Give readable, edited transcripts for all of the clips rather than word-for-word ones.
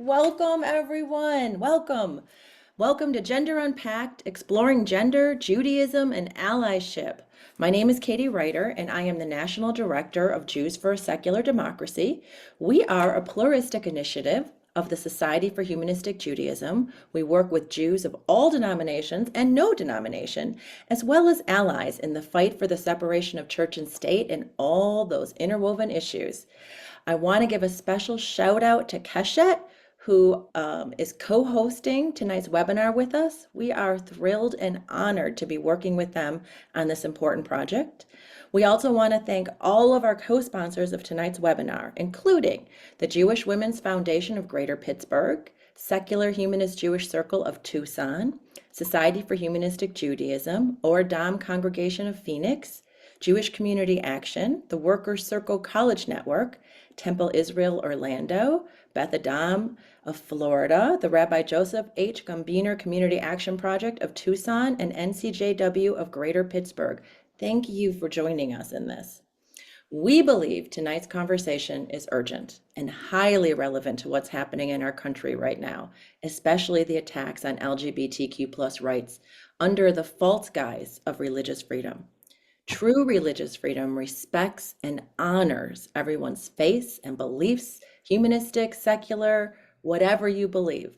Welcome, everyone. Welcome. Welcome to Gender Unpacked, exploring gender, Judaism, and allyship. My name is Katie Reiter, and I am the National Director of Jews for a Secular Democracy. We are a pluralistic initiative of the Society for Humanistic Judaism. We work with Jews of all denominations and no denomination, as well as allies in the fight for the separation of church and state and all those interwoven issues. I want to give a special shout out to Keshet, who is co-hosting tonight's webinar with us. We are thrilled and honored to be working with them on this important project. We also want to thank all of our co-sponsors of tonight's webinar, including the Jewish Women's Foundation of Greater Pittsburgh, Secular Humanist Jewish Circle of Tucson, Society for Humanistic Judaism, or DOM Congregation of Phoenix, Jewish Community Action, the Workers Circle College Network, Temple Israel Orlando, Beth Adam of Florida, the Rabbi Joseph H. Gumbiner Community Action Project of Tucson, and NCJW of Greater Pittsburgh. Thank you for joining us in this. We believe tonight's conversation is urgent and highly relevant to what's happening in our country right now, especially the attacks on LGBTQ+ rights under the false guise of religious freedom. True religious freedom respects and honors everyone's faith and beliefs, humanistic, secular, whatever you believe.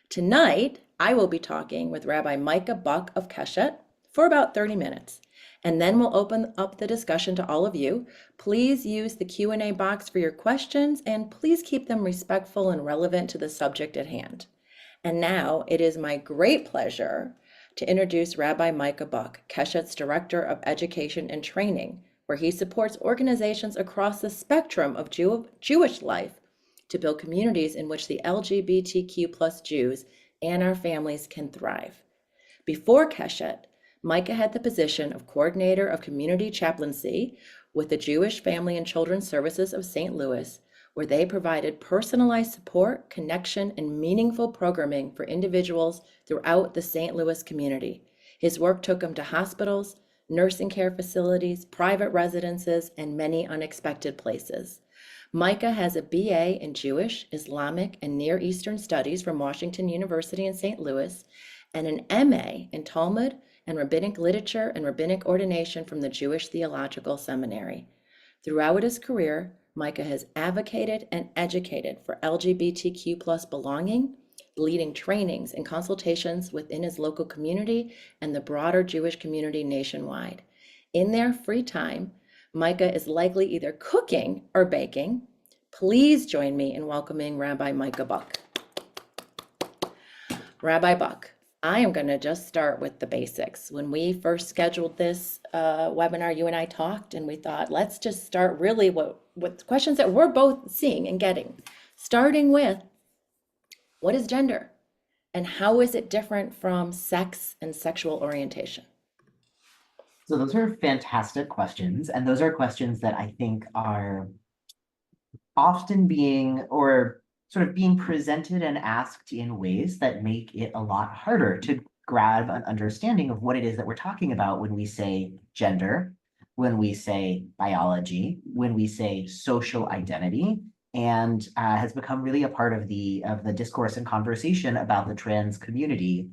Tonight, I will be talking with Rabbi Micah Buck of Keshet for about 30 minutes, and then we'll open up the discussion to all of you. Please use the Q&A box for your questions, and please keep them respectful and relevant to the subject at hand. And now, it is my great pleasure to introduce Rabbi Micah Buck, Keshet's Director of Education and Training, where he supports organizations across the spectrum of Jewish life to build communities in which the LGBTQ+ Jews and our families can thrive. Before Keshet, Micah had the position of Coordinator of Community Chaplaincy with the Jewish Family and Children's Services of St. Louis, where they provided personalized support, connection, and meaningful programming for individuals throughout the St. Louis community. His work took him to hospitals, nursing care facilities, private residences, and many unexpected places. Micah has a BA in Jewish, Islamic, and Near Eastern Studies from Washington University in St. Louis, and an MA in Talmud and Rabbinic Literature and Rabbinic Ordination from the Jewish Theological Seminary. Throughout his career, Micah has advocated and educated for LGBTQ+ belonging, leading trainings and consultations within his local community and the broader Jewish community nationwide. In their free time, Micah is likely either cooking or baking. Please join me in welcoming Rabbi Micah Buck. Rabbi Buck, I am going to just start with the basics. When we first scheduled this webinar, you and I talked, and we thought, let's just start really with questions that we're both seeing and getting. Starting with, what is gender? And how is it different from sex and sexual orientation? So those are fantastic questions. And those are questions that I think are often being presented and asked in ways that make it a lot harder to grab an understanding of what it is that we're talking about when we say gender, when we say biology, when we say social identity, and has become really a part of the discourse and conversation about the trans community.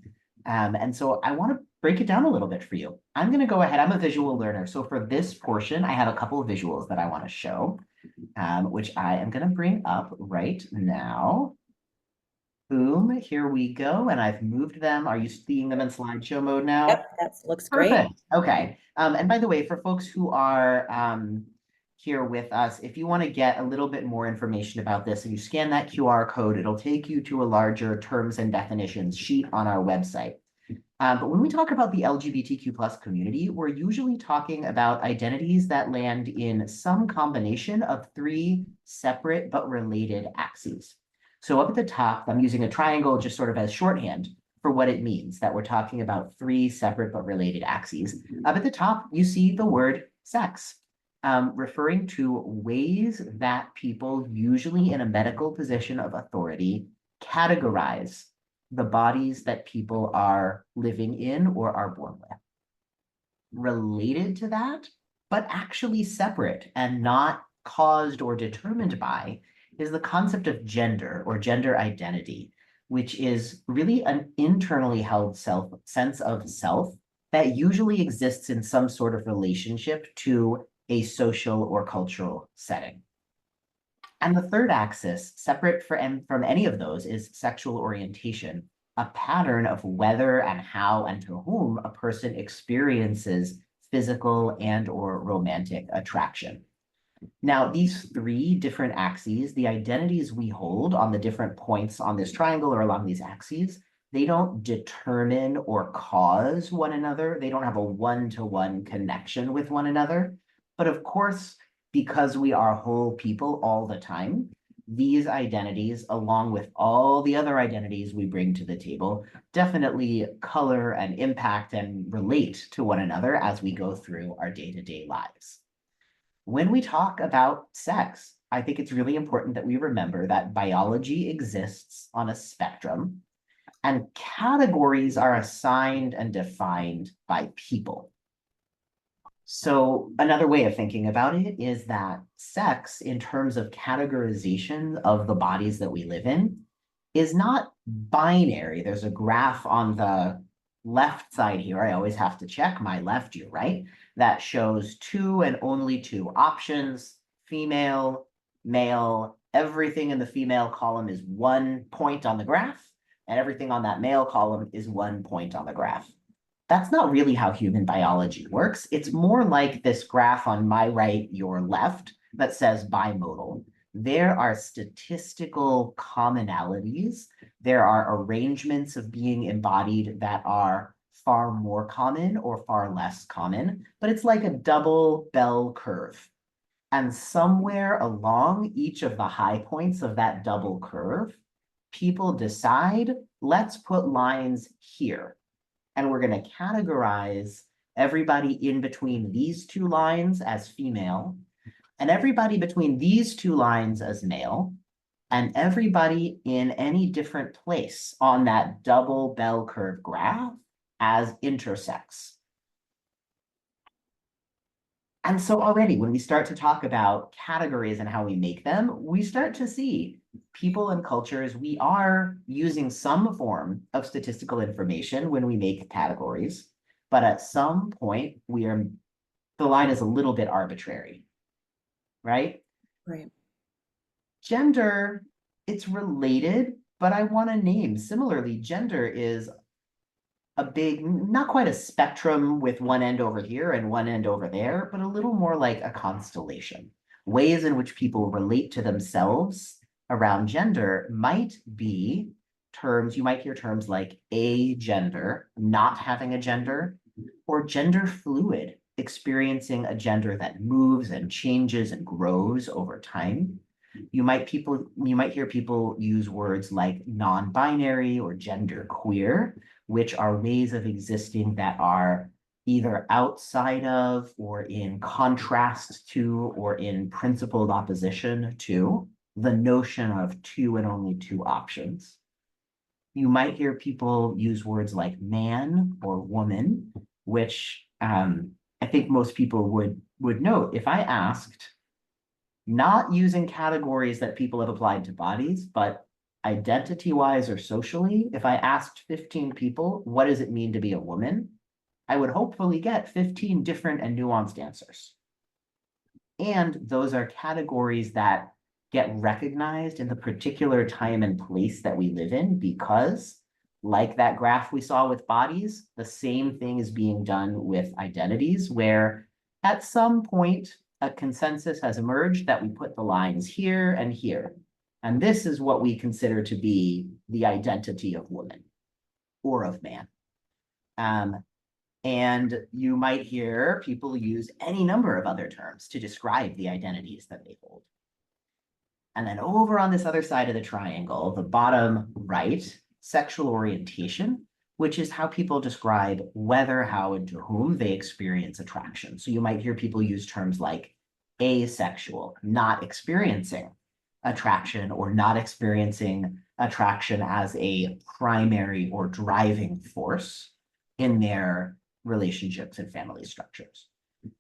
And so I want to break it down a little bit for you. I'm going to go ahead. I'm a visual learner. So for this portion, I have a couple of visuals that I want to show, which I am going to bring up right now. Boom, here we go. And I've moved them. Are you seeing them in slideshow mode now? Yep, that looks great. Perfect. Okay. And by the way, for folks who are here with us, if you want to get a little bit more information about this, and you scan that QR code, it'll take you to a larger terms and definitions sheet on our website. But when we talk about the LGBTQ+ community, we're usually talking about identities that land in some combination of three separate but related axes. So up at the top, I'm using a triangle just sort of as shorthand for what it means that we're talking about three separate but related axes. Up at the top, you see the word sex, referring to ways that people, usually in a medical position of authority, categorize the bodies that people are living in or are born with. Related to that, but actually separate and not caused or determined by, is the concept of gender or gender identity, which is really an internally held sense of self that usually exists in some sort of relationship to a social or cultural setting. And the third axis, separate from any of those, is sexual orientation, a pattern of whether and how and to whom a person experiences physical and or romantic attraction. Now, these three different axes, the identities we hold on the different points on this triangle or along these axes, they don't determine or cause one another. They don't have a one-to-one connection with one another. But of course, because we are whole people all the time, these identities, along with all the other identities we bring to the table, definitely color and impact and relate to one another as we go through our day-to-day lives. When we talk about sex, I think it's really important that we remember that biology exists on a spectrum and categories are assigned and defined by people. So another way of thinking about it is that sex, in terms of categorization of the bodies that we live in, is not binary. There's a graph on the left side here. I always have to check my left, your right, that shows two and only two options, female, male. Everything in the female column is 1 point on the graph, and everything on that male column is 1 point on the graph. That's not really how human biology works. It's more like this graph on my right, your left, that says bimodal. There are statistical commonalities. There are arrangements of being embodied that are far more common or far less common, but it's like a double bell curve. And somewhere along each of the high points of that double curve, people decide, let's put lines here. And we're going to categorize everybody in between these two lines as female, and everybody between these two lines as male, and everybody in any different place on that double bell curve graph as intersex. And so already when we start to talk about categories and how we make them, we start to see people and cultures, we are using some form of statistical information when we make categories, but at some point the line is a little bit arbitrary, right? Right. Gender, it's related, but I want to name similarly, gender is a big, not quite a spectrum with one end over here and one end over there, but a little more like a constellation. Ways in which people relate to themselves around gender might be terms, you might hear terms like agender, not having a gender, or gender fluid, experiencing a gender that moves and changes and grows over time. You might hear people use words like non-binary or gender queer, which are ways of existing that are either outside of or in contrast to or in principled opposition to the notion of two and only two options. You might hear people use words like man or woman, which I think most people would note. If I asked, not using categories that people have applied to bodies, but identity-wise or socially, if I asked 15 people, what does it mean to be a woman? I would hopefully get 15 different and nuanced answers. And those are categories that get recognized in the particular time and place that we live in because, like that graph we saw with bodies, the same thing is being done with identities, where at some point, a consensus has emerged that we put the lines here and here. And this is what we consider to be the identity of woman or of man. And you might hear people use any number of other terms to describe the identities that they hold. And then over on this other side of the triangle, the bottom right, sexual orientation, which is how people describe whether, how, and to whom they experience attraction. So you might hear people use terms like asexual, not experiencing attraction or not experiencing attraction as a primary or driving force in their relationships and family structures.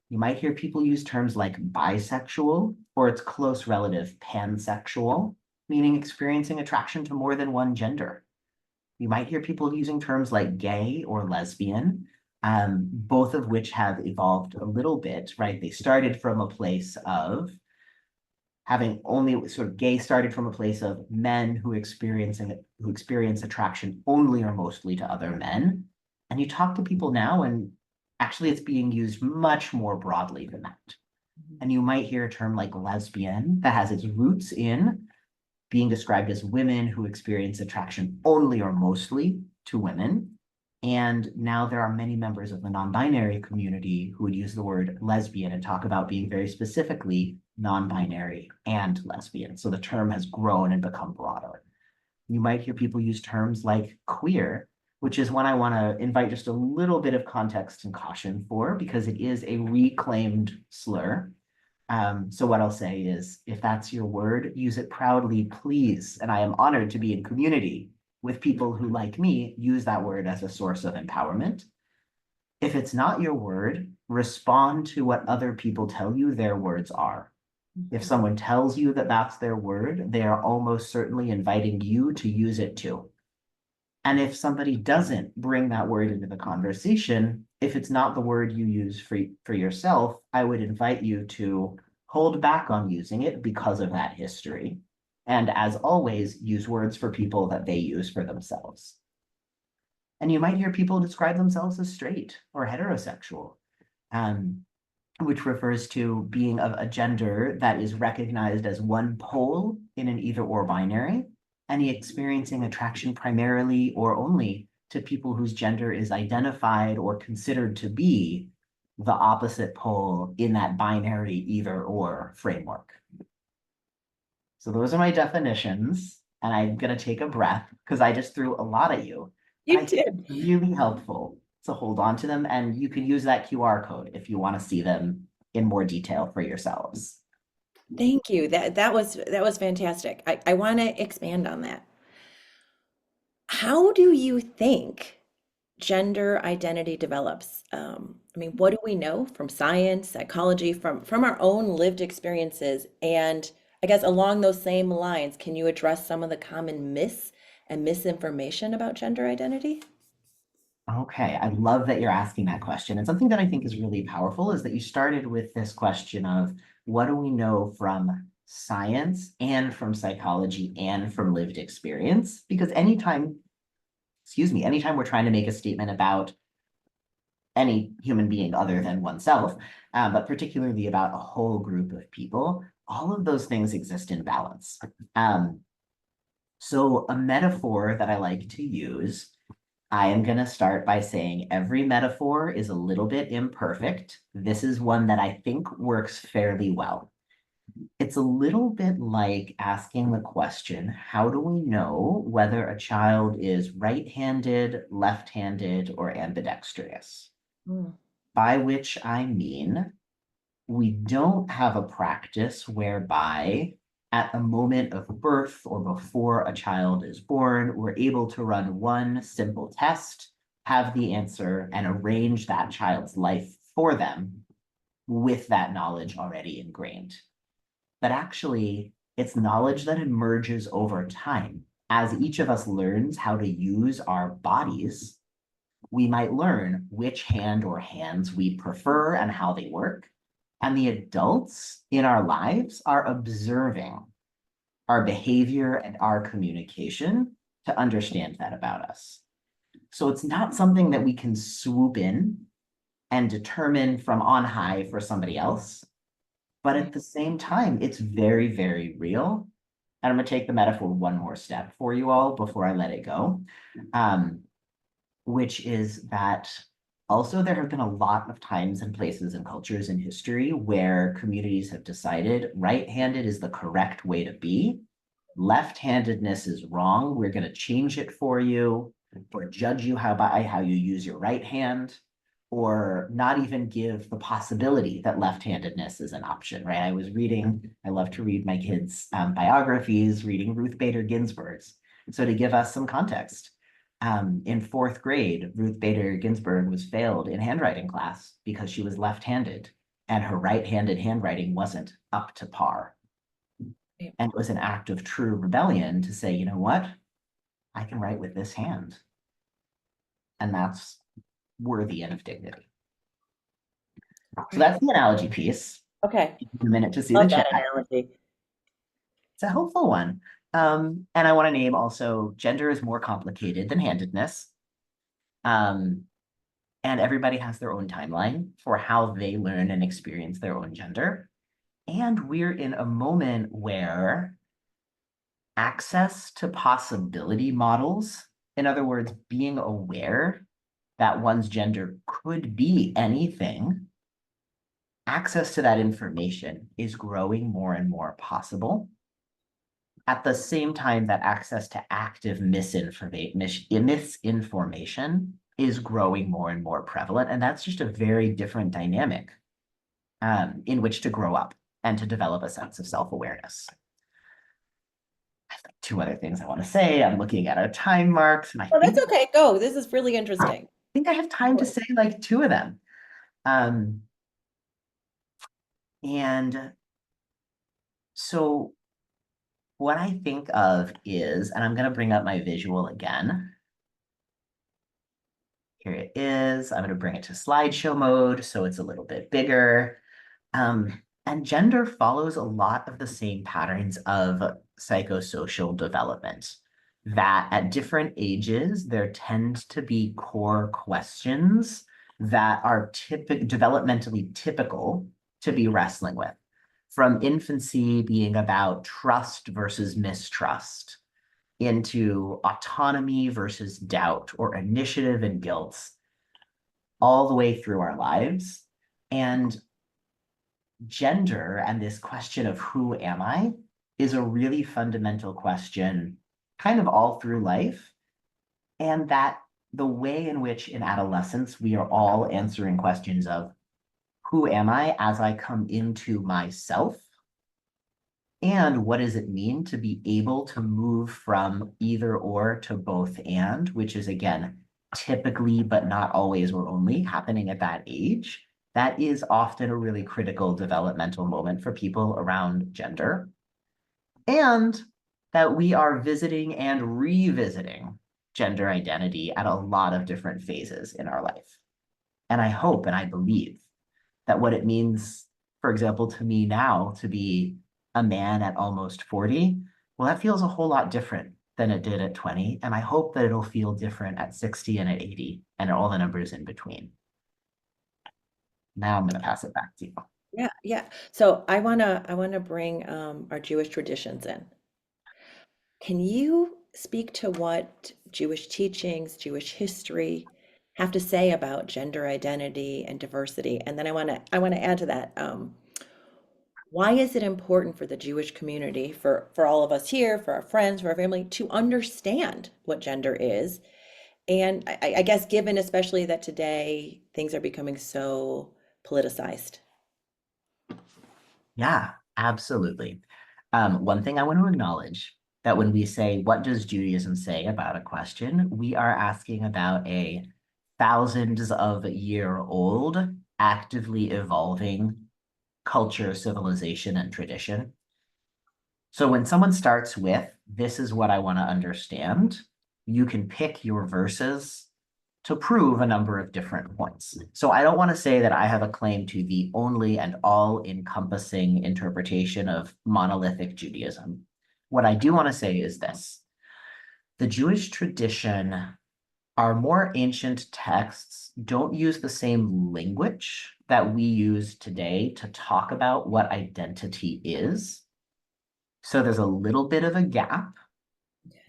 You might hear people use terms like bisexual or its close relative pansexual, meaning experiencing attraction to more than one gender. You might hear people using terms like gay or lesbian, both of which have evolved a little bit, right? They started from a place of having only sort of gay started from a place of men who experience attraction only or mostly to other men. And you talk to people now, and actually it's being used much more broadly than that. And you might hear a term like lesbian that has its roots in being described as women who experience attraction only or mostly to women. And now there are many members of the non-binary community who would use the word lesbian and talk about being very specifically non-binary and lesbian. So the term has grown and become broader. You might hear people use terms like queer, which is one I want to invite just a little bit of context and caution for, because it is a reclaimed slur. So what I'll say is, if that's your word, use it proudly, please. And I am honored to be in community with people who, like me, use that word as a source of empowerment. If it's not your word, respond to what other people tell you their words are. If someone tells you that that's their word, they are almost certainly inviting you to use it too. And if somebody doesn't bring that word into the conversation, if it's not the word you use for yourself, I would invite you to hold back on using it because of that history. And as always, use words for people that they use for themselves. And you might hear people describe themselves as straight or heterosexual, which refers to being of a gender that is recognized as one pole in an either or binary, and experiencing attraction primarily or only to people whose gender is identified or considered to be the opposite pole in that binary either or framework. So those are my definitions, and I'm going to take a breath because I just threw a lot at you. You I think did. it's really helpful to hold on to them, and you can use that QR code if you want to see them in more detail for yourselves. Thank you. That was fantastic. I want to expand on that. How do you think gender identity develops? I mean, what do we know from science, psychology, from our own lived experiences? And I guess along those same lines, can you address some of the common myths and misinformation about gender identity? Okay, I love that you're asking that question. And something that I think is really powerful is that you started with this question of what do we know from science and from psychology and from lived experience? Because anytime we're trying to make a statement about any human being other than oneself, but particularly about a whole group of people, all of those things exist in balance. So a metaphor that I like to use, I am going to start by saying every metaphor is a little bit imperfect. This is one that I think works fairly well. It's a little bit like asking the question, how do we know whether a child is right-handed, left-handed, or ambidextrous? Mm, By which I mean, we don't have a practice whereby at the moment of birth or before a child is born, we're able to run one simple test, have the answer, and arrange that child's life for them with that knowledge already ingrained. But actually, it's knowledge that emerges over time. As each of us learns how to use our bodies, we might learn which hand or hands we prefer and how they work. And the adults in our lives are observing our behavior and our communication to understand that about us. So it's not something that we can swoop in and determine from on high for somebody else. But at the same time, it's very, very real. And I'm going to take the metaphor one more step for you all before I let it go, which is that also there have been a lot of times and places and cultures in history where communities have decided right-handed is the correct way to be. Left-handedness is wrong. We're going to change it for you or judge you by how you use your right hand, or not even give the possibility that left-handedness is an option, right? I love to read my kids' biographies, reading Ruth Bader Ginsburg's. So to give us some context, in fourth grade, Ruth Bader Ginsburg was failed in handwriting class because she was left-handed. and her right-handed handwriting wasn't up to par. And it was an act of true rebellion to say, you know what? I can write with this hand. And that's worthy and of dignity. So that's the analogy piece. Okay. A minute to see the Love that chat. analogy. It's a helpful one. And I want to name also gender is more complicated than handedness. And everybody has their own timeline for how they learn and experience their own gender. And we're in a moment where access to possibility models, in other words, being aware that one's gender could be anything, access to that information is growing more and more possible. At the same time that access to active misinformation is growing more and more prevalent. And that's just a very different dynamic in which to grow up and to develop a sense of self-awareness. I have two other things I want to say. I'm looking at our time marks, and I Oh, think that's okay. Go. This is really interesting. I have time to say like two of them. And so what I think of is, and I'm going to bring up my visual again. Here it is. I'm going to bring it to slideshow mode so it's a little bit bigger. And gender follows a lot of the same patterns of psychosocial development, that at different ages, there tend to be core questions that are developmentally typical to be wrestling with. From infancy being about trust versus mistrust, into autonomy versus doubt, or initiative and guilt, all the way through our lives. And gender and this question of who am I is a really fundamental question kind of all through life. And that the way in which in adolescence we are all answering questions of who am I as I come into myself, and what does it mean to be able to move from either or to both and, which is again, typically, but not always or only happening at that age. That is often a really critical developmental moment for people around gender. And that we are visiting and revisiting gender identity at a lot of different phases in our life. And I hope and I believe that what it means, for example, to me now to be a man at almost 40, well, that feels a whole lot different than it did at 20. And I hope that it'll feel different at 60 and at 80 and all the numbers in between. Now I'm going to pass it back to you. Yeah, yeah. So I wanna bring our Jewish traditions in. Can you speak to what Jewish teachings, Jewish history have to say about gender identity and diversity? And then I wanna add to that, why is it important for the Jewish community, for all of us here, for our friends, for our family, to understand what gender is? And I guess given especially that today things are becoming so politicized. Yeah, absolutely. One thing I want to acknowledge that when we say, what does Judaism say about a question, we are asking about a thousands of year old, actively evolving culture, civilization, and tradition. So when someone starts with, this is what I want to understand, you can pick your verses to prove a number of different points. So I don't want to say that I have a claim to the only and all-encompassing interpretation of monolithic Judaism. What I do want to say is this. The Jewish tradition, our more ancient texts don't use the same language that we use today to talk about what identity is. So there's a little bit of a gap.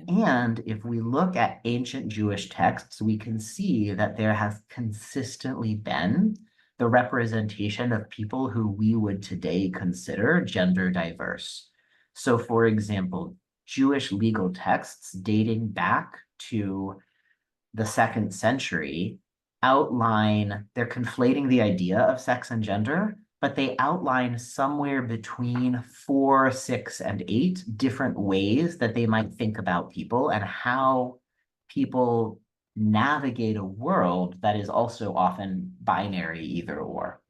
And if we look at ancient Jewish texts, we can see that there has consistently been the representation of people who we would today consider gender diverse. So for example, Jewish legal texts dating back to the 2nd century they're conflating the idea of sex and gender, but they outline somewhere between 4, 6, and 8 different ways that they might think about people and how people navigate a world that is also often binary, either or.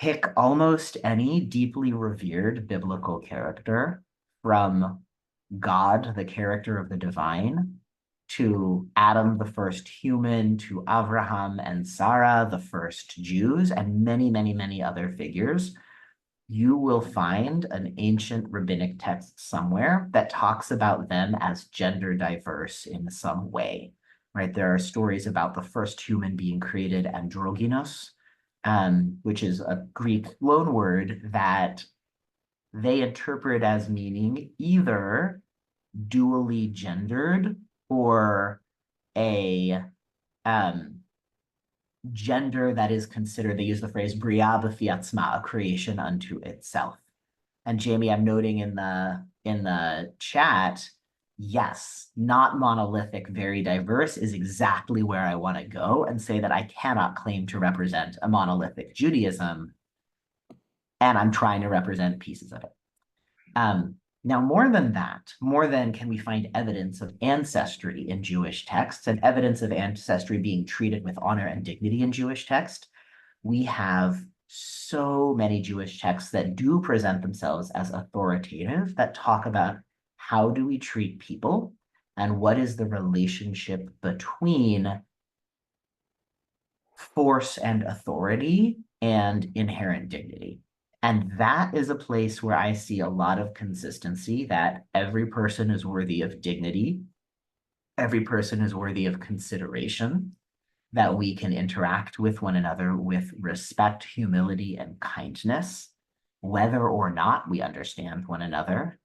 pick almost any deeply revered biblical character, from God, the character of the divine, to Adam, the first human, to Abraham and Sarah, the first Jews, and many, many, many other figures, you will find an ancient rabbinic text somewhere that talks about them as gender diverse in some way, right? There are stories about the first human being created androgynous, which is a Greek loanword that they interpret as meaning either dually gendered or a gender that is considered, they use the phrase bria b'fiatzma, a creation unto itself. And Jamie, I'm noting in the chat, yes, not monolithic, very diverse is exactly where I want to go and say that I cannot claim to represent a monolithic Judaism, and I'm trying to represent pieces of it. Now, more than that, more than can we find evidence of ancestry in Jewish texts and evidence of ancestry being treated with honor and dignity in Jewish text, we have so many Jewish texts that do present themselves as authoritative, that talk about how do we treat people and what is the relationship between force and authority and inherent dignity. And that is a place where I see a lot of consistency, that every person is worthy of dignity, every person is worthy of consideration, that we can interact with one another with respect, humility, and kindness, whether or not we understand one another.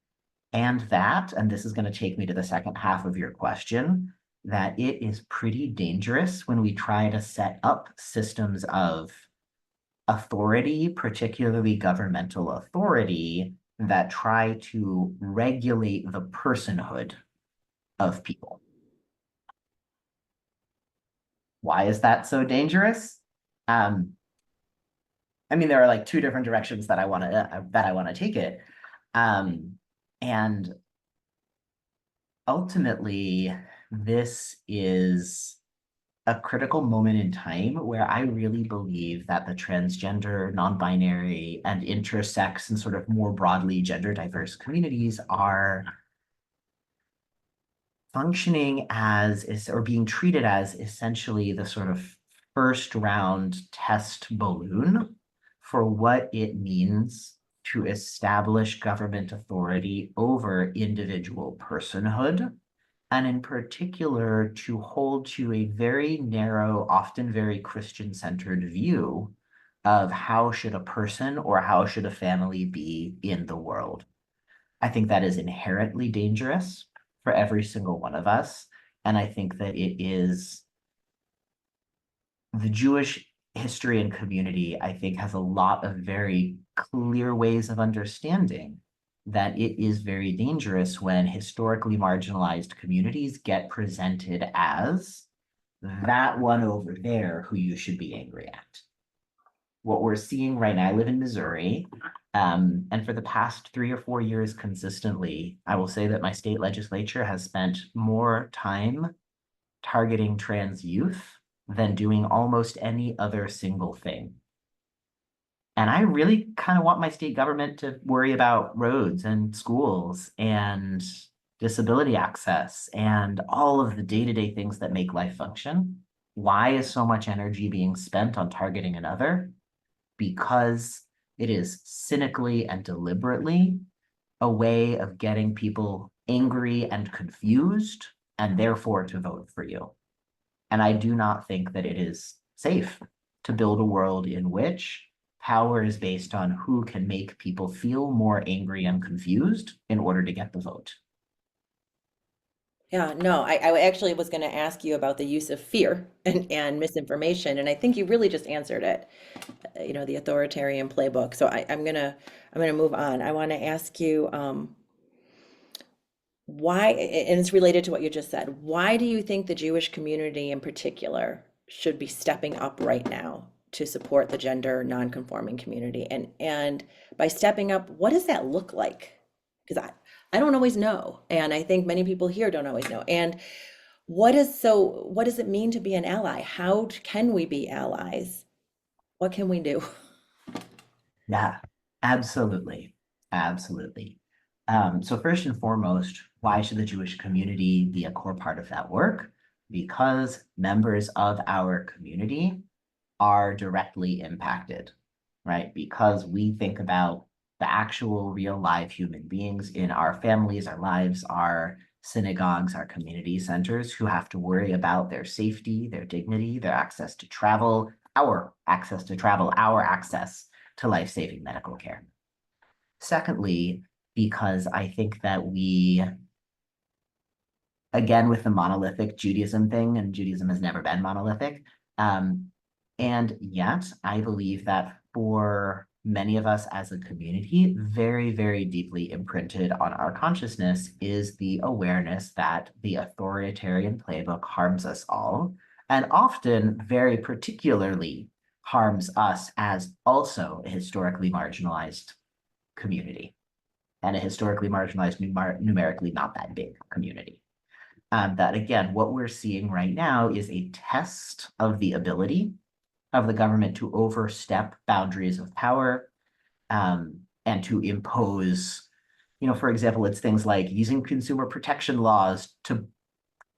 And that, and this is going to take me to the second half of your question, that it is pretty dangerous when we try to set up systems of authority, particularly governmental authority, that try to regulate the personhood of people. Why is that so dangerous? I mean, there are like two different directions that I want to take it, and ultimately, this is a critical moment in time where I really believe that the transgender, non-binary, and intersex, and sort of more broadly gender diverse communities are functioning as, or being treated as, essentially the sort of first round test balloon for what it means to establish government authority over individual personhood, and in particular to hold to a very narrow, often very Christian-centered view of how should a person or how should a family be in the world. I think that is inherently dangerous for every single one of us. And I think that it is the Jewish history and community, I think, has a lot of very clear ways of understanding that it is very dangerous when historically marginalized communities get presented as that one over there who you should be angry at. What we're seeing right now, I live in Missouri, and for the past 3 or 4 years consistently, I will say that my state legislature has spent more time targeting trans youth than doing almost any other single thing. And I really kind of want my state government to worry about roads and schools and disability access and all of the day-to-day things that make life function. Why is so much energy being spent on targeting another? Because it is cynically and deliberately a way of getting people angry and confused, and therefore to vote for you. And I do not think that it is safe to build a world in which power is based on who can make people feel more angry and confused in order to get the vote. Yeah, no, I actually was going to ask you about the use of fear and misinformation, and I think you really just answered it. The authoritarian playbook. So I'm gonna move on. I want to ask you why, and it's related to what you just said. Why do you think the Jewish community in particular should be stepping up right now to support the gender nonconforming community? And by stepping up, what does that look like? Because I don't always know, and I think many people here don't always know. And what does it mean to be an ally? How can we be allies? What can we do? Yeah, absolutely. Absolutely. So first and foremost, why should the Jewish community be a core part of that work? Because members of our community are directly impacted, right? Because we think about the actual real live human beings in our families, our lives, our synagogues, our community centers who have to worry about their safety, their dignity, their access to travel, our access to travel, our access to life-saving medical care. Secondly, because I think that we, again, with the monolithic Judaism thing, and Judaism has never been monolithic, um, and yet I believe that for many of us as a community, very, very deeply imprinted on our consciousness is the awareness that the authoritarian playbook harms us all, and often very particularly harms us as also a historically marginalized community and a historically marginalized, numerically not that big community. That again, what we're seeing right now is a test of the ability of the government to overstep boundaries of power, and to impose, for example, it's things like using consumer protection laws to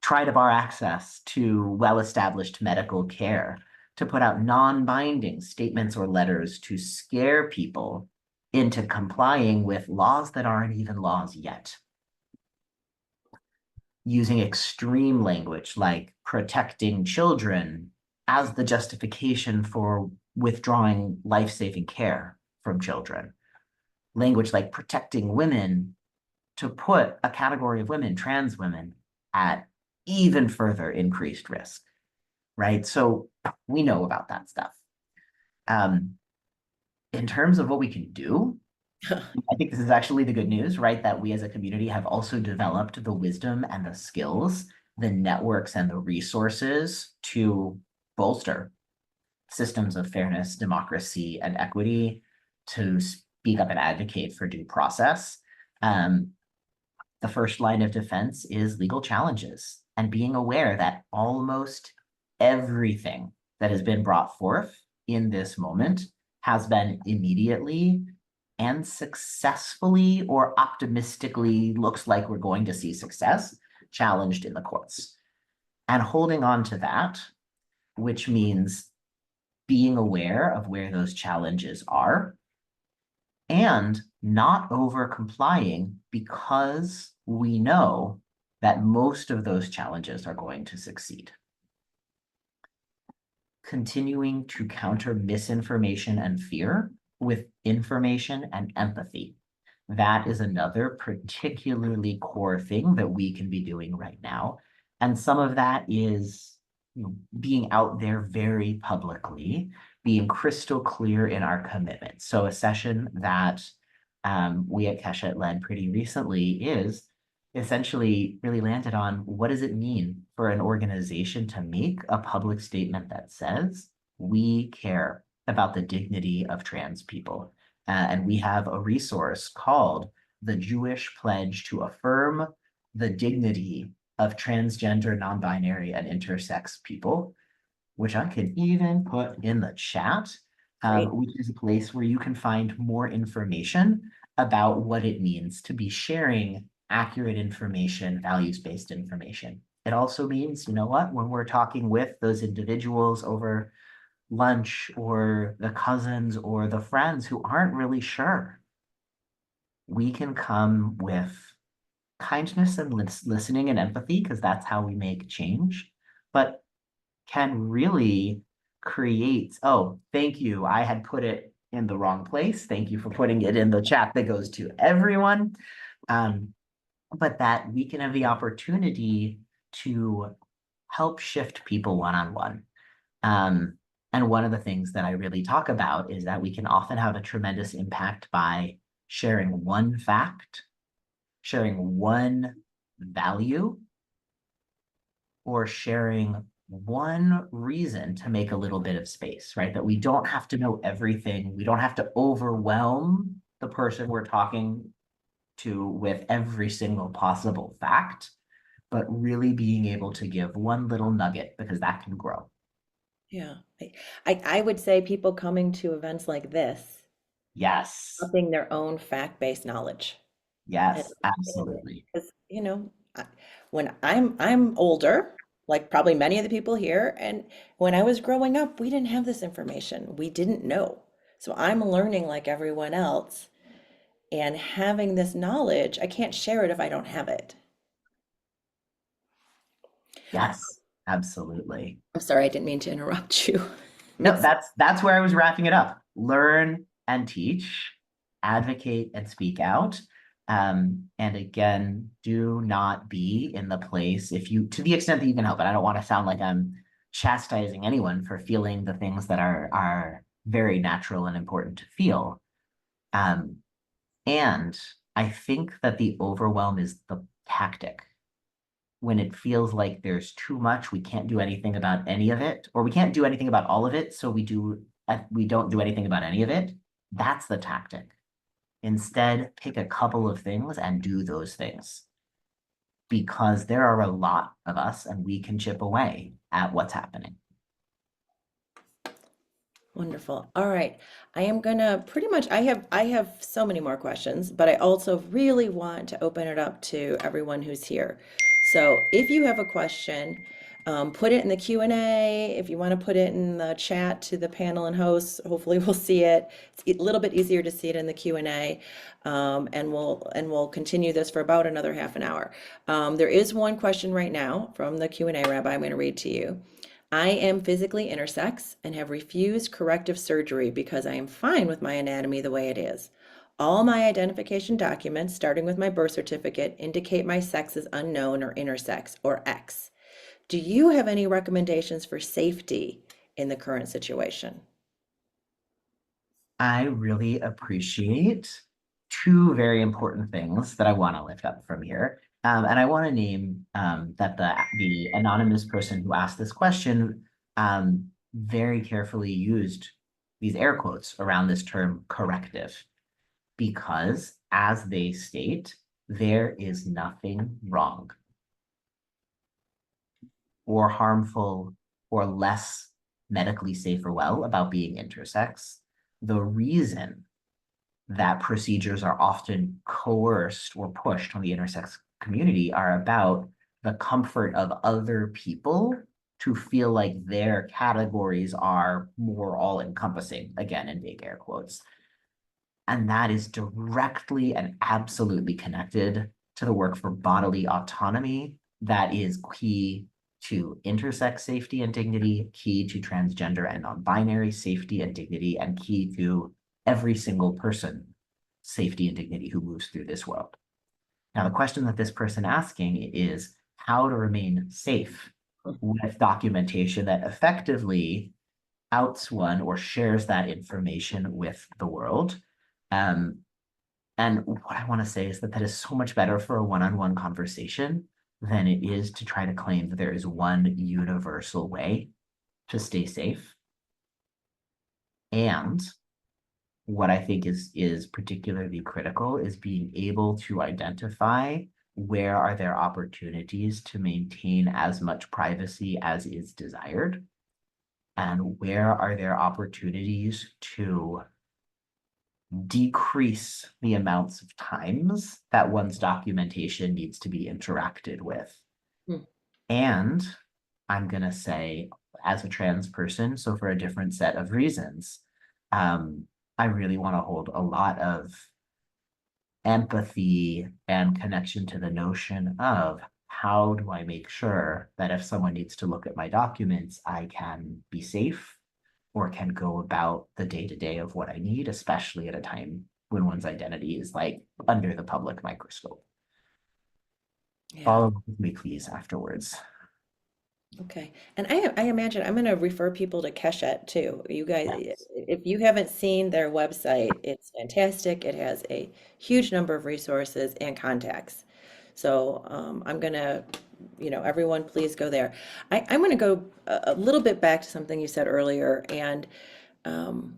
try to bar access to well-established medical care, to put out non-binding statements or letters to scare people into complying with laws that aren't even laws yet, using extreme language like protecting children as the justification for withdrawing life-saving care from children, language like protecting women to put a category of women, trans women, at even further increased risk, right? So we know about that stuff. Um, in terms of what we can do, I think this is actually the good news, right? That we as a community have also developed the wisdom and the skills, the networks and the resources to bolster systems of fairness, democracy, and equity, to speak up and advocate for due process. Um, the first line of defense is legal challenges and being aware that almost everything that has been brought forth in this moment has been immediately and successfully or optimistically looks like we're going to see success challenged in the courts. And holding on to that, which means being aware of where those challenges are and not over complying because we know that most of those challenges are going to succeed. Continuing to counter misinformation and fear with information and empathy. That is another particularly core thing that we can be doing right now. And some of that is, being out there very publicly, being crystal clear in our commitment. So a session that we at Keshet led pretty recently is essentially really landed on what does it mean for an organization to make a public statement that says we care about the dignity of trans people. And we have a resource called the Jewish Pledge to Affirm the Dignity of Transgender, Non-Binary, and Intersex People, which I could even put in the chat, Great. which is a place where you can find more information about what it means to be sharing accurate information, values-based information. It also means, you know what, when we're talking with those individuals over lunch or the cousins or the friends who aren't really sure, we can come with kindness and listening and empathy, because that's how we make change, but can really create, oh, thank you. I had put it in the wrong place. Thank you for putting it in the chat that goes to everyone. But that we can have the opportunity to help shift people one-on-one. And one of the things that I really talk about is that we can often have a tremendous impact by sharing one fact, sharing one value, or sharing one reason to make a little bit of space, right? That we don't have to know everything. We don't have to overwhelm the person we're talking to with every single possible fact, but really being able to give one little nugget, because that can grow. Yeah. I would say people coming to events like this Yes. developing their own fact-based knowledge. And Yes, understanding it. absolutely. Because, when I'm older, like probably many of the people here, and when I was growing up, we didn't have this information. We didn't know. So I'm learning like everyone else, and having this knowledge, I can't share it if I don't have it. Yes, absolutely. I'm sorry, I didn't mean to interrupt you. No, Mid that's where I was wrapping it up. Learn and teach, advocate and speak out. And again, do not be in the place if you, to the extent that you can help it. I don't want to sound like I'm chastising anyone for feeling the things that are very natural and important to feel. Um, and I think that the overwhelm is the tactic when it feels like there's too much, we can't do anything about any of it, or we can't do anything about all of it, so we don't do anything about any of it. That's the tactic. Instead, pick a couple of things and do those things because there are a lot of us and we can chip away at what's happening. Wonderful. All right. I am gonna pretty much, I have so many more questions, but I also really want to open it up to everyone who's here. So if you have a question, put it in the Q&A. If you want to put it in the chat to the panel and hosts, hopefully we'll see it. It's a little bit easier to see it in the Q&A. And we'll continue this for about another half an hour. There is one question right now from the Q&A, Rabbi, I'm going to read to you. I am physically intersex and have refused corrective surgery because I am fine with my anatomy the way it is. All my identification documents, starting with my birth certificate, indicate my sex is unknown or intersex or X. Do you have any recommendations for safety in the current situation? I really appreciate two very important things that I want to lift up from here. And I want to name that the anonymous person who asked this question very carefully used these air quotes around this term corrective, because as they state, there is nothing wrong or harmful or less medically safe or well about being intersex. The reason that procedures are often coerced or pushed on the intersex community are about the comfort of other people to feel like their categories are more all encompassing, again, in big air quotes. And that is directly and absolutely connected to the work for bodily autonomy that is key to intersex safety and dignity, key to transgender and non-binary safety and dignity, and key to every single person safety and dignity who moves through this world. Now, the question that this person asking is how to remain safe with documentation that effectively outs one or shares that information with the world. Um, and what I want to say is that is so much better for a one-on-one conversation than it is to try to claim that there is one universal way to stay safe. And what I think is particularly critical is being able to identify where are there opportunities to maintain as much privacy as is desired, and where are there opportunities to decrease the amounts of times that one's documentation needs to be interacted with. Hmm. And I'm going to say, as a trans person, so for a different set of reasons, I really want to hold a lot of empathy and connection to the notion of how do I make sure that if someone needs to look at my documents, I can be safe or can go about the day-to-day of what I need, especially at a time when one's identity is like under the public microscope. Yeah. Follow up with me, please, afterwards. Okay. And I imagine I'm going to refer people to Keshet too. You guys, Yes. if you haven't seen their website, it's fantastic. It has a huge number of resources and contacts. So I'm going to, everyone please go there. I'm going to go a little bit back to something you said earlier and um,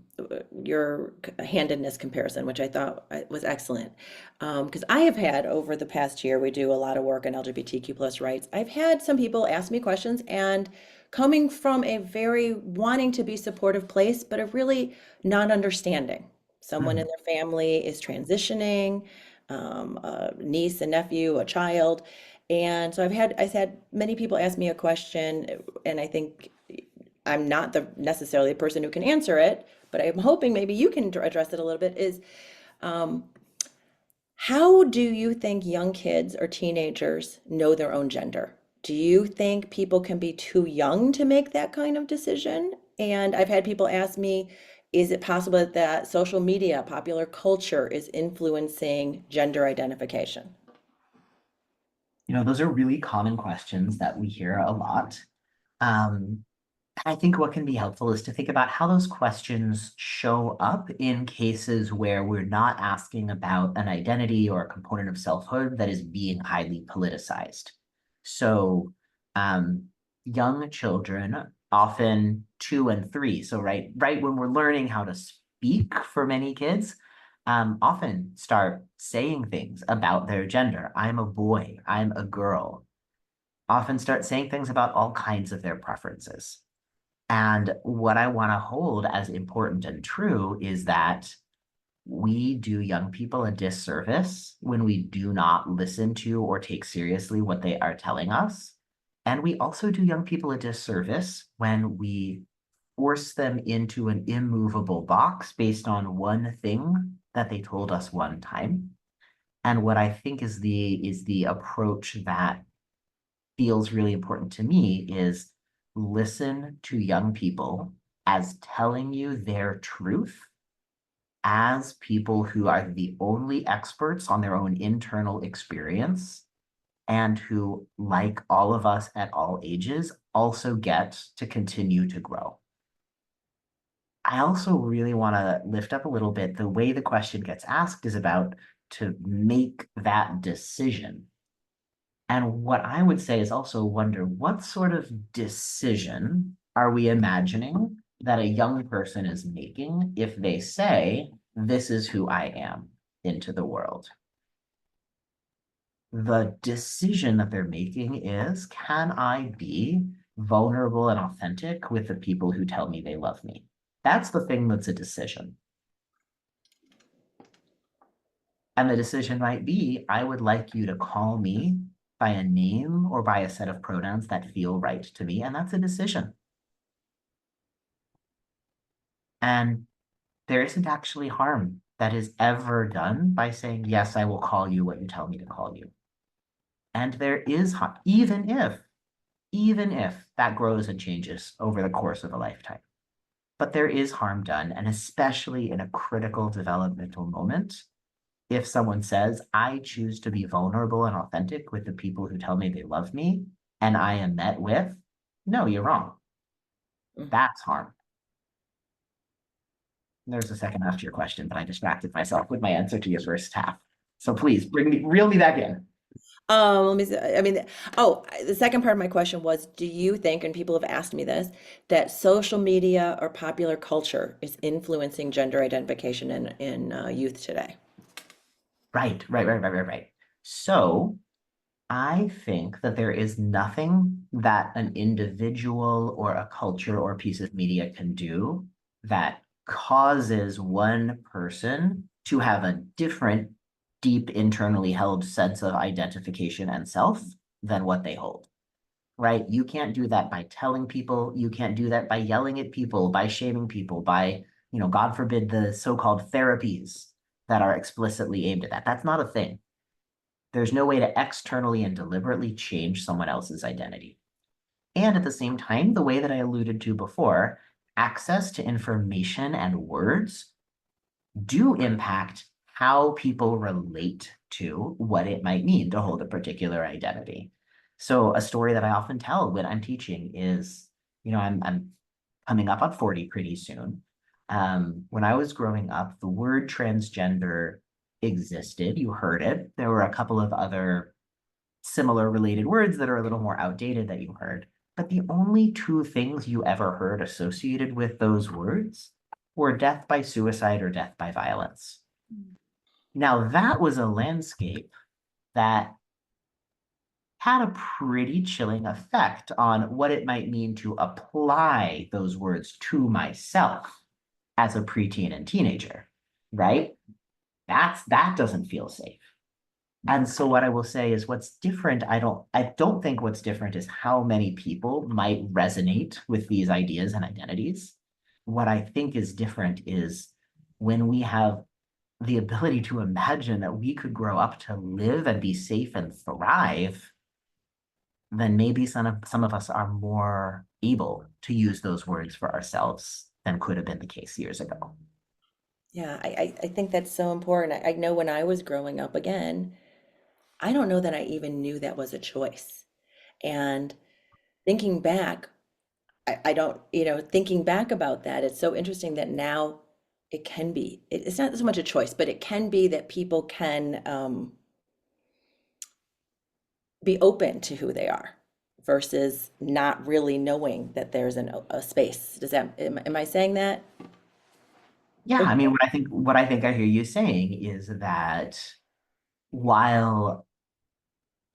your handedness comparison, which I thought was excellent. Because I have had over the past year, we do a lot of work on LGBTQ plus rights. I've had some people ask me questions and coming from a very wanting to be supportive place, but a really not understanding. someone in Mhm. their family is transitioning, a niece, a nephew, a child. And so I've had many people ask me a question, and I think I'm not the necessarily the person who can answer it, but I'm hoping maybe you can address it a little bit, is how do you think young kids or teenagers know their own gender? Do you think people can be too young to make that kind of decision? And I've had people ask me, is it possible that social media, popular culture is influencing gender identification? Those are really common questions that we hear a lot. Um, I think what can be helpful is to think about how those questions show up in cases where we're not asking about an identity or a component of selfhood that is being highly politicized. So, um, young children, often 2 and 3, so right when we're learning how to speak for many kids, often start saying things about their gender. I'm a boy, I'm a girl. Often start saying things about all kinds of their preferences. And what I want to hold as important and true is that we do young people a disservice when we do not listen to or take seriously what they are telling us. And we also do young people a disservice when we force them into an immovable box based on one thing that they told us one time. And what I think is the approach that feels really important to me is listen to young people as telling you their truth as people who are the only experts on their own internal experience and who, like all of us at all ages, also get to continue to grow. I also really want to lift up a little bit the way the question gets asked is about to make that decision. And what I would say is also wonder what sort of decision are we imagining that a young person is making if they say, this is who I am into the world? The decision that they're making is, can I be vulnerable and authentic with the people who tell me they love me? That's the thing that's a decision. And the decision might be, I would like you to call me by a name or by a set of pronouns that feel right to me. And that's a decision. And there isn't actually harm that is ever done by saying, yes, I will call you what you tell me to call you. And there is harm, even if that grows and changes over the course of a lifetime. But there is harm done, and especially in a critical developmental moment, if someone says, I choose to be vulnerable and authentic with the people who tell me they love me, and I am met with, no, you're wrong. That's harm. There's a second half to your question, but I distracted myself with my answer to your first half. So please reel me back in. Let me see. I mean, oh, the second part of my question was, do you think, and people have asked me this, that social media or popular culture is influencing gender identification in youth today? Right. So I think that there is nothing that an individual or a culture or piece of media can do that causes one person to have a different, deep, internally held sense of identification and self than what they hold. Right? You can't do that by telling people, you can't do that by yelling at people, by shaming people, by, God forbid, the so-called therapies that are explicitly aimed at that. That's not a thing. There's no way to externally and deliberately change someone else's identity. And at the same time, the way that I alluded to before, access to information and words do impact how people relate to what it might mean to hold a particular identity. So a story that I often tell when I'm teaching is, I'm coming up on 40 pretty soon. When I was growing up, the word transgender existed. You heard it. There were a couple of other similar related words that are a little more outdated that you heard. But the only two things you ever heard associated with those words were death by suicide or death by violence. Now, that was a landscape that had a pretty chilling effect on what it might mean to apply those words to myself as a preteen and teenager. right? That doesn't feel safe. And so what I will say is what's different, I don't think what's different is how many people might resonate with these ideas and identities. What I think is different is when we have the ability to imagine that we could grow up to live and be safe and thrive, then maybe some of us are more able to use those words for ourselves than could have been the case years ago. Yeah, I think that's so important. I know when I was growing up again, I don't know that I even knew that was a choice. And thinking back, I don't, thinking back about that, it's so interesting that now it can be. It's not so much a choice, but it can be that people can be open to who they are versus not really knowing that there's a space. Am I saying that? Yeah, Or- I mean, what I think I hear you saying is that while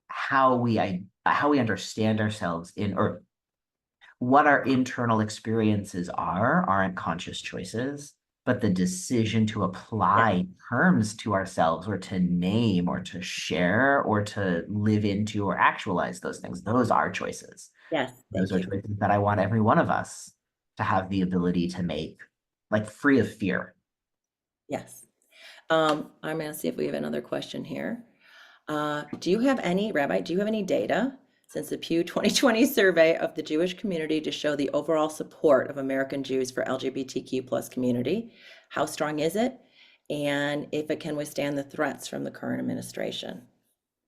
how we understand ourselves in or what our internal experiences aren't conscious choices, but the decision to Yeah. apply terms to ourselves or to name or to share or to live into or actualize those things, those are choices. Yes, Those thank are you. choices that I want every one of us to have the ability to make, like free of fear. Yes. I'm going to see if we have another question here. Rabbi, do you have any data since the Pew 2020 survey of the Jewish community to show the overall support of American Jews for LGBTQ plus community? How strong is it? And if it can withstand the threats from the current administration?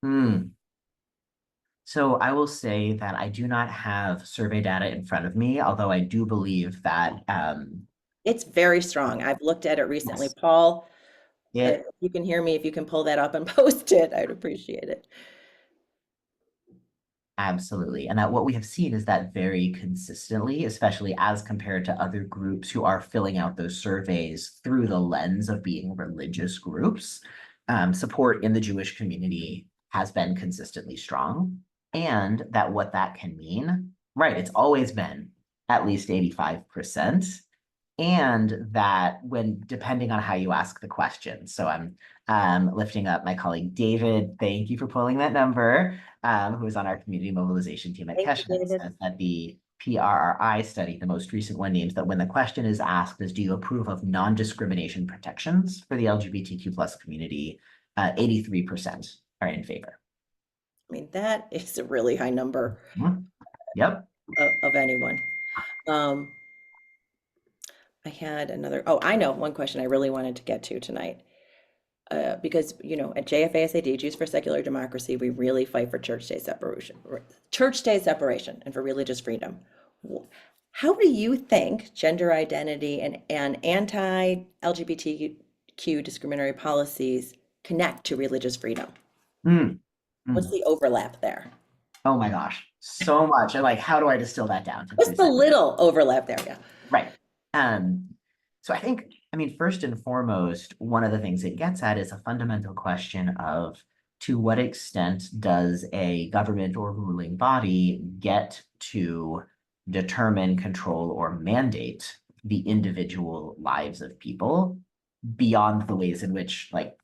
Hmm. So I will say that I do not have survey data in front of me, although I do believe that It's very strong. I've looked at it recently. yes, Paul, if it you can hear me, if you can pull that up and post it, I'd appreciate it. absolutely. And that what we have seen is that very consistently, especially as compared to other groups who are filling out those surveys through the lens of being religious groups, support in the Jewish community has been consistently strong. And that what that can mean, right, it's always been at least 85%. And that when depending on how you ask the question. So I'm lifting up my colleague David. Thank you for pulling that number. Who is on our community mobilization team at Thank you, Keshet, David. says that the PRRI study, the most recent one, names that when the question is asked is, do you approve of non-discrimination protections for the LGBTQ plus community, 83% are in favor. I mean, that is a really high number Mhm. Yep, of anyone. Um, I had oh, I know one question I really wanted to get to tonight. Because, at JFASAD, Jews for Secular Democracy, we really fight for church state separation and for religious freedom. How do you think gender identity and anti-LGBTQ discriminatory policies connect to religious freedom? Mm, What's mm. the overlap there? Oh my gosh, so much. And like, how do I distill that down to What's two the sentences? little overlap there? Yeah. Right. Um, so I mean, first and foremost, one of the things it gets at is a fundamental question of to what extent does a government or ruling body get to determine, control, or mandate the individual lives of people beyond the ways in which, like,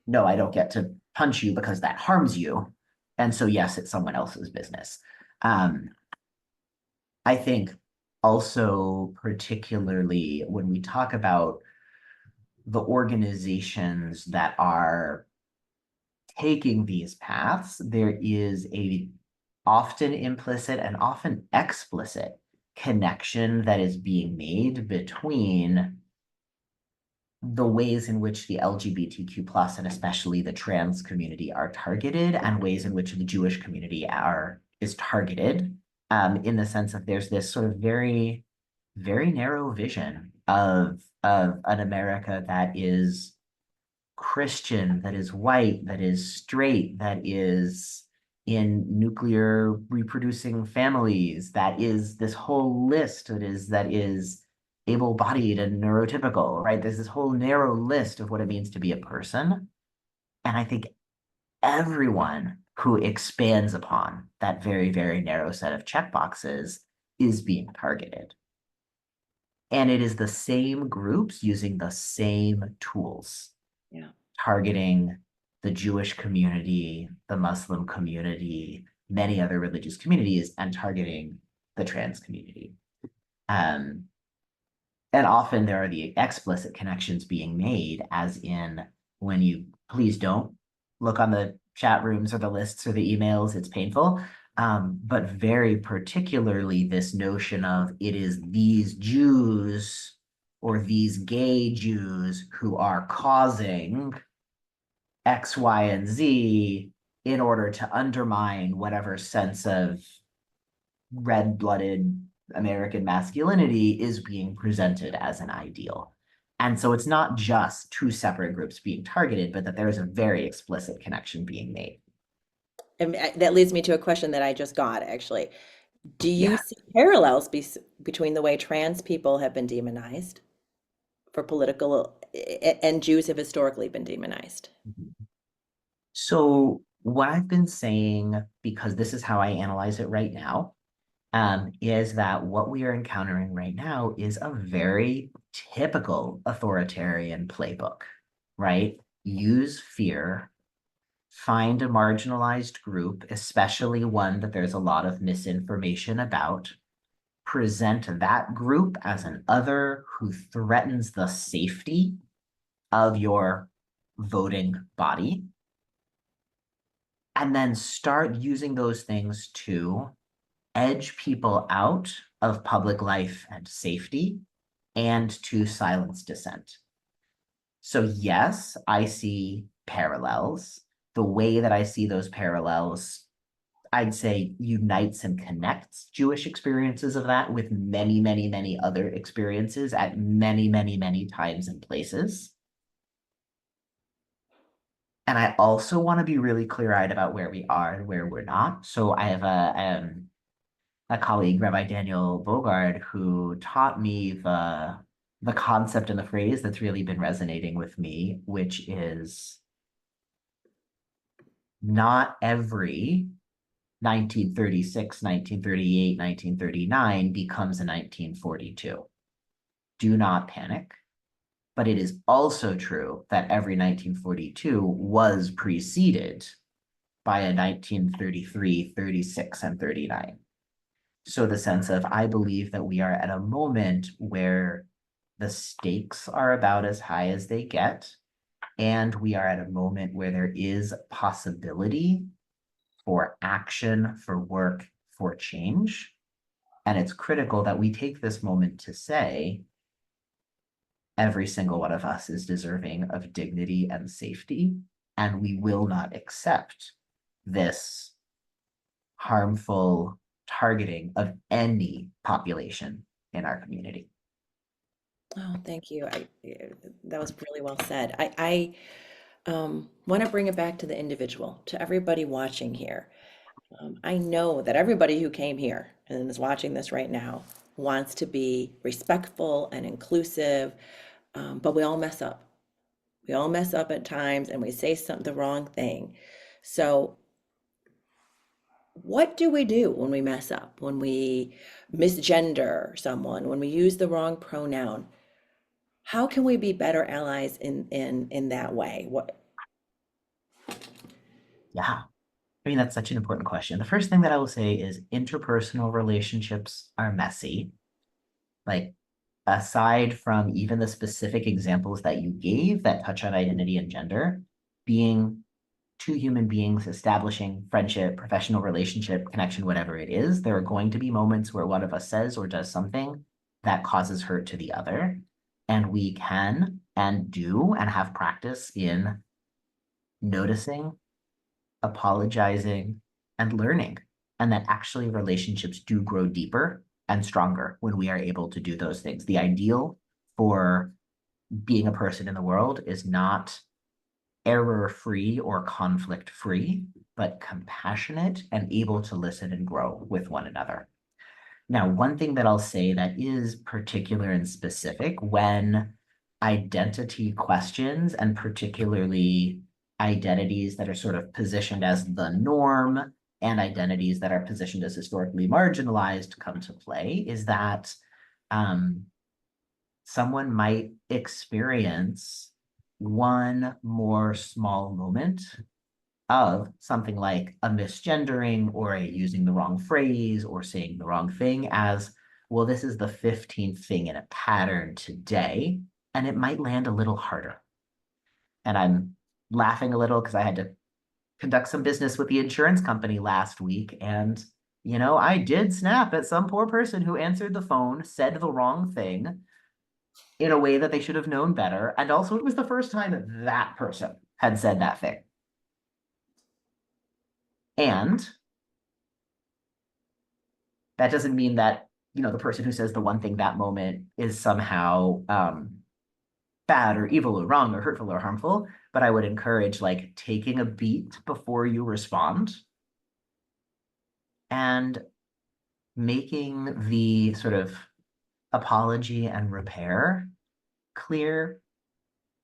no, I don't get to punch you because that harms you. And so, yes, it's someone else's business. Um, I think also, particularly when we talk about the organizations that are taking these paths, there is a often implicit and often explicit connection that is being made between the ways in which the LGBTQ plus and especially the trans community are targeted and ways in which the Jewish community is targeted, in the sense of there's this sort of very, very narrow vision of an America that is Christian, that is white, that is straight, that is in nuclear reproducing families, that is this whole list that is able-bodied and neurotypical, right? There's this whole narrow list of what it means to be a person. And I think everyone who expands upon that very, very narrow set of checkboxes is being targeted. And it is the same groups using the same tools, Yeah. targeting the Jewish community, the Muslim community, many other religious communities, and targeting the trans community. Um, and often there are the explicit connections being made, as in when you please don't look on the chat rooms or the lists or the emails, it's painful. But very particularly this notion of it is these Jews or these gay Jews who are causing X, Y, and Z in order to undermine whatever sense of red-blooded American masculinity is being presented as an ideal. And so it's not just two separate groups being targeted, but that there is a very explicit connection being made. And that leads me to a question that I just got actually. Do you Yeah. see parallels between the way trans people have been demonized for political and Jews have historically been demonized? So what I've been saying, because this is how I analyze it right now, is that what we are encountering right now is a very typical authoritarian playbook, right? Use fear, find a marginalized group, especially one that there's a lot of misinformation about, present that group as an other who threatens the safety of your voting body, and then start using those things to edge people out of public life and safety and to silence dissent. So, yes, I see parallels. The way that I see those parallels, I'd say, unites and connects Jewish experiences of that with many, many, many other experiences at many, many, many times and places. And I also want to be really clear-eyed about where we are and where we're not. So I have a colleague, Rabbi Daniel Bogard, who taught me the concept and the phrase that's really been resonating with me, which is not every 1936, 1938, 1939 becomes a 1942. Do not panic. But it is also true that every 1942 was preceded by a 1933, 36, and 39. So the sense of, I believe that we are at a moment where the stakes are about as high as they get, and we are at a moment where there is possibility for action, for work, for change. And it's critical that we take this moment to say, every single one of us is deserving of dignity and safety, and we will not accept this harmful targeting of any population in our community. Oh, thank you. That was really well said. I want to bring it back to the individual, to everybody watching here. I know that everybody who came here and is watching this right now wants to be respectful and inclusive, but we all mess up. We all mess up at times and we say the wrong thing. So, what do we do when we mess up, when we misgender someone, when we use the wrong pronoun? How can we be better allies in that way? What? Yeah, I mean, that's such an important question. The first thing that I will say is interpersonal relationships are messy. Like, aside from even the specific examples that you gave that touch on identity and gender, being two human beings establishing friendship, professional relationship, connection, whatever it is, there are going to be moments where one of us says or does something that causes hurt to the other. And we can and do and have practice in noticing, apologizing, and learning. And that actually relationships do grow deeper and stronger when we are able to do those things. The ideal for being a person in the world is not error-free or conflict-free, but compassionate and able to listen and grow with one another. Now, one thing that I'll say that is particular and specific when identity questions, and particularly identities that are sort of positioned as the norm and identities that are positioned as historically marginalized come to play, is that someone might experience one more small moment of something like a misgendering or a using the wrong phrase or saying the wrong thing as, well, this is the 15th thing in a pattern today, and it might land a little harder. And I'm laughing a little because I had to conduct some business with the insurance company last week. And, I did snap at some poor person who answered the phone, said the wrong thing in a way that they should have known better. And also, it was the first time that person had said that thing. And that doesn't mean that, the person who says the one thing that moment is somehow bad or evil or wrong or hurtful or harmful. But I would encourage like taking a beat before you respond and making the sort of apology and repair clear,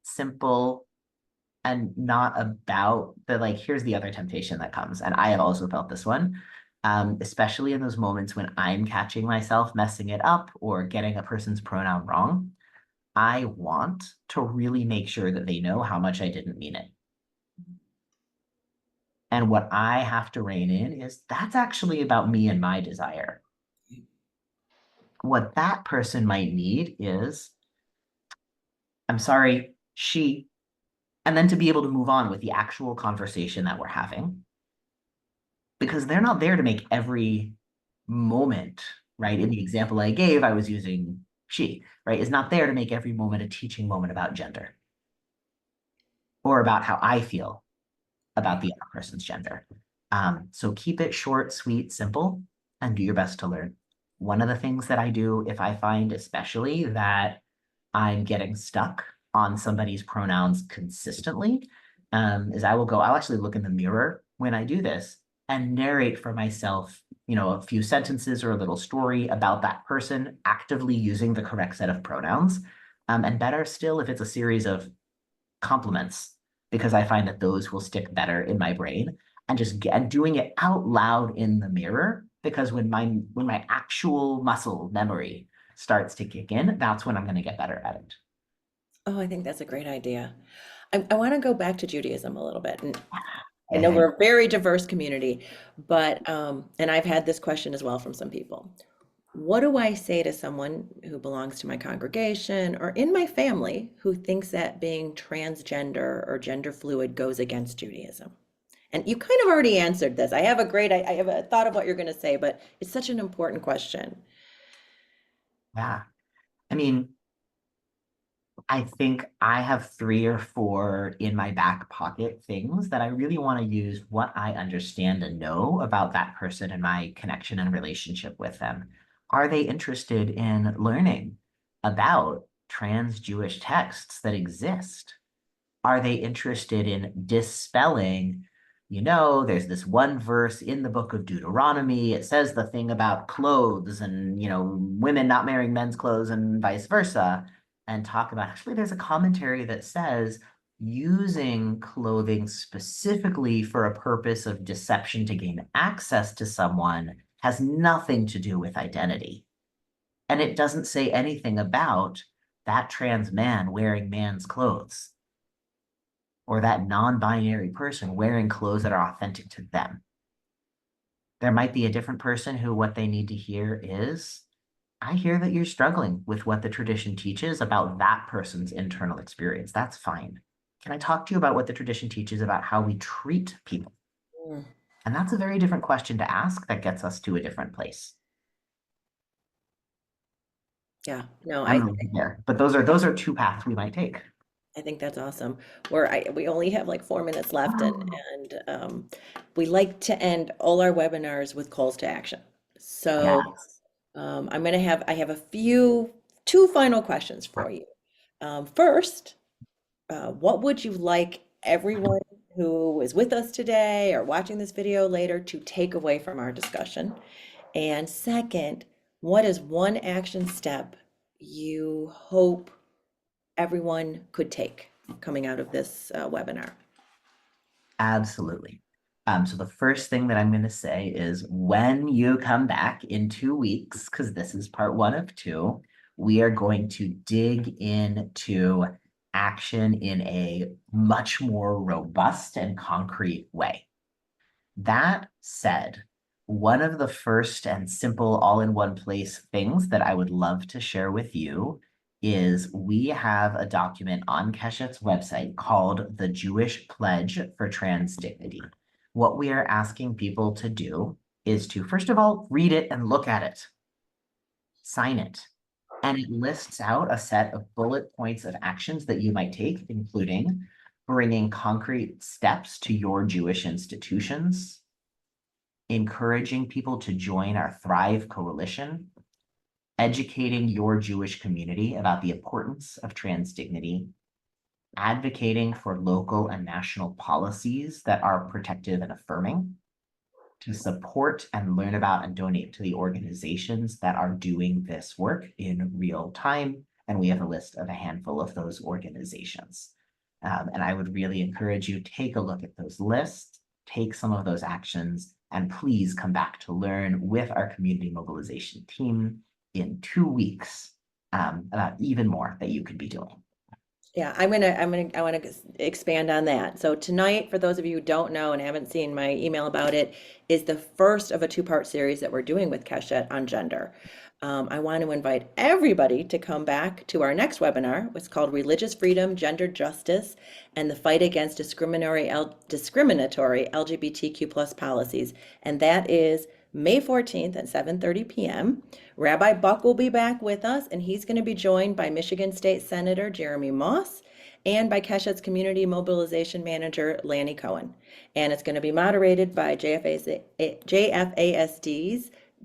simple, and not about the like, here's the other temptation that comes. And I have also felt this one, especially in those moments when I'm catching myself messing it up or getting a person's pronoun wrong. I want to really make sure that they know how much I didn't mean it. And what I have to rein in is that's actually about me and my desire. What that person might need is, I'm sorry, and then to be able to move on with the actual conversation that we're having. Because they're not there to make every moment, right? In the example I gave, I was using she, right? Is not there to make every moment a teaching moment about gender or about how I feel about the other person's gender. So keep it short, sweet, simple, and do your best to learn. One of the things that I do, if I find especially that I'm getting stuck on somebody's pronouns consistently, is I'll actually look in the mirror when I do this and narrate for myself, a few sentences or a little story about that person actively using the correct set of pronouns. And better still, if it's a series of compliments, because I find that those will stick better in my brain and and doing it out loud in the mirror, because when my actual muscle memory starts to kick in, that's when I'm going to get better at it. Oh, I think that's a great idea. I want to go back to Judaism a little bit. And I know And we're a very diverse community, but, and I've had this question as well from some people. What do I say to someone who belongs to my congregation or in my family who thinks that being transgender or gender fluid goes against Judaism? And you kind of already answered this. I have a thought of what you're going to say, but it's such an important question. yeah, I mean, I think I have 3 or 4 in my back pocket things that I really want to use what I understand and know about that person and my connection and relationship with them. Are they interested in learning about trans Jewish texts that exist? Are they interested in dispelling, there's this one verse in the book of Deuteronomy. It says the thing about clothes and, women not marrying men's clothes and vice versa, and talk about actually there's a commentary that says using clothing specifically for a purpose of deception to gain access to someone has nothing to do with identity. And it doesn't say anything about that trans man wearing man's clothes or that non-binary person wearing clothes that are authentic to them. There might be a different person who what they need to hear is, I hear that you're struggling with what the tradition teaches about that person's internal experience. That's fine. Can I talk to you about what the tradition teaches about how we treat people? Mm, And that's a very different question to ask that gets us to a different place. yeah, no, I'm really there. But those are 2 paths we might take. I think that's awesome. We only have like 4 minutes left, and we like to end all our webinars with calls to action. So Yes. I have two final questions for you. First, what would you like everyone who is with us today or watching this video later to take away from our discussion? And second, what is one action step you hope everyone could take coming out of this webinar? Absolutely. So the first thing that I'm going to say is when you come back in 2 weeks, because this is part 1 of 2, We are going to dig into action in a much more robust and concrete way. That said, one of the first and simple all-in-one place things that I would love to share with you is we have a document on Keshet's website called the Jewish Pledge for Trans Dignity. What we are asking people to do is to, first of all, read it and look at it, sign it. And it lists out a set of bullet points of actions that you might take, including bringing concrete steps to your Jewish institutions, encouraging people to join our Thrive Coalition, educating your Jewish community about the importance of trans dignity, advocating for local and national policies that are protective and affirming, to support and learn about and donate to the organizations that are doing this work in real time. And we have a list of a handful of those organizations. And I would really encourage you, take a look at those lists, take some of those actions, and please come back to learn with our community mobilization team in 2 weeks about even more that you could be doing. Yeah, I want to expand on that. So tonight, for those of you who don't know and haven't seen my email about it, is the first of a two-part series that we're doing with Keshet on gender. I want to invite everybody to come back to our next webinar. It's called Religious Freedom, Gender Justice, and the Fight Against Discriminatory LGBTQ plus policies. And that is May 14th at 7:30 p.m. Rabbi Buck will be back with us, and he's going to be joined by Michigan State Senator Jeremy Moss and by Keshet's Community Mobilization Manager, Lanny Cohen. And it's going to be moderated by JFASD's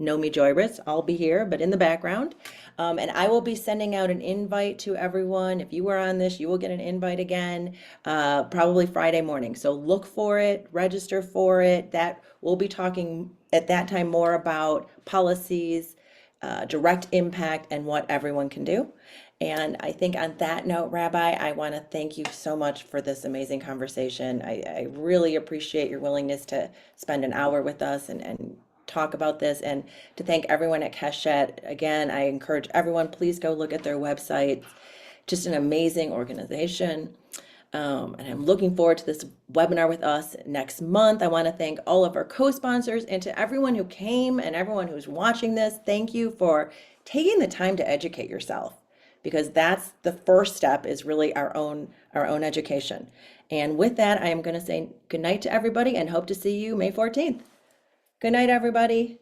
Nomi Joyris. I'll be here, but in the background. And I will be sending out an invite to everyone. If you were on this, you will get an invite again, probably Friday morning. So look for it, register for it. That we'll be talking at that time more about policies, direct impact, and what everyone can do. And I think on that note, Rabbi, I want to thank you so much for this amazing conversation. I really appreciate your willingness to spend an hour with us and talk about this, and to thank everyone at Keshet. Again, I encourage everyone, please go look at their website. Just an amazing organization. And I'm looking forward to this webinar with us next month. I want to thank all of our co-sponsors, and to everyone who came and everyone who's watching this. Thank you for taking the time to educate yourself, because that's the first step, is really our own education. And with that, I am going to say good night to everybody and hope to see you May 14th. Good night, everybody.